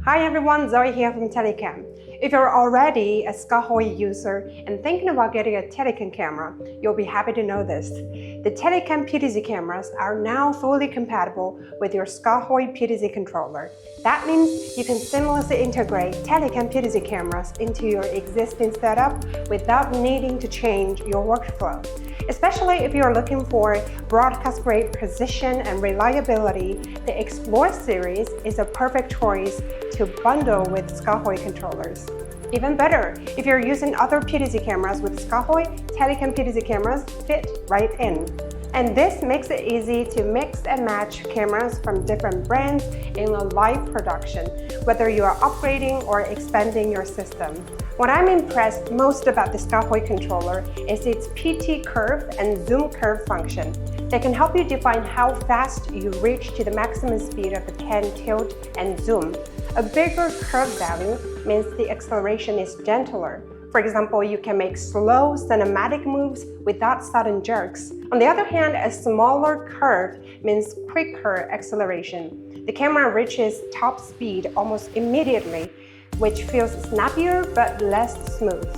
Hi everyone, Zoe here from Telycam. If you're already a Skaarhoj user and thinking about getting a Telycam camera, you'll be happy to know this. The Telycam PTZ cameras are now fully compatible with your Skaarhoj PTZ controller. That means you can seamlessly integrate Telycam PTZ cameras into your existing setup without needing to change your workflow. Especially if you're looking for broadcast-grade precision and reliability, the Explore series is a perfect choice to bundle with Skaarhoj controllers. Even better, if you're using other PTZ cameras with Skaarhoj, Telycam PTZ cameras fit right in. And this makes it easy to mix and match cameras from different brands in a live production, whether you are upgrading or expanding your system. What I'm impressed most about the Skaarhoj controller is its PT curve and zoom curve function. They can help you define how fast you reach to the maximum speed of the pan, tilt, and zoom. A bigger curve value means the acceleration is gentler. For example, you can make slow cinematic moves without sudden jerks. On the other hand, a smaller curve means quicker acceleration. The camera reaches top speed almost immediately, which feels snappier but less smooth.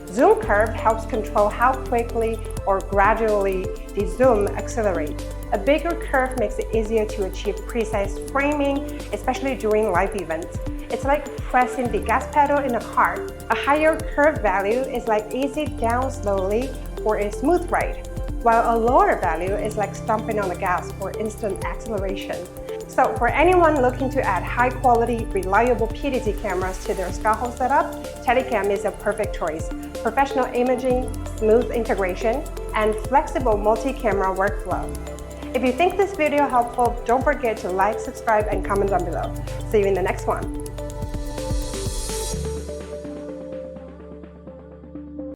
Zoom curve helps control how quickly or gradually the zoom accelerates. A bigger curve makes it easier to achieve precise framing, especially during live events. It's like pressing the gas pedal in a car. A higher curve value is like easing down slowly for a smooth ride, while a lower value is like stomping on the gas for instant acceleration. So for anyone looking to add high-quality, reliable PTZ cameras to their Skaarhoj setup, Telycam is a perfect choice. Professional imaging, smooth integration, and flexible multi-camera workflow. If you think this video helpful, don't forget to like, subscribe, and comment down below. See you in the next one.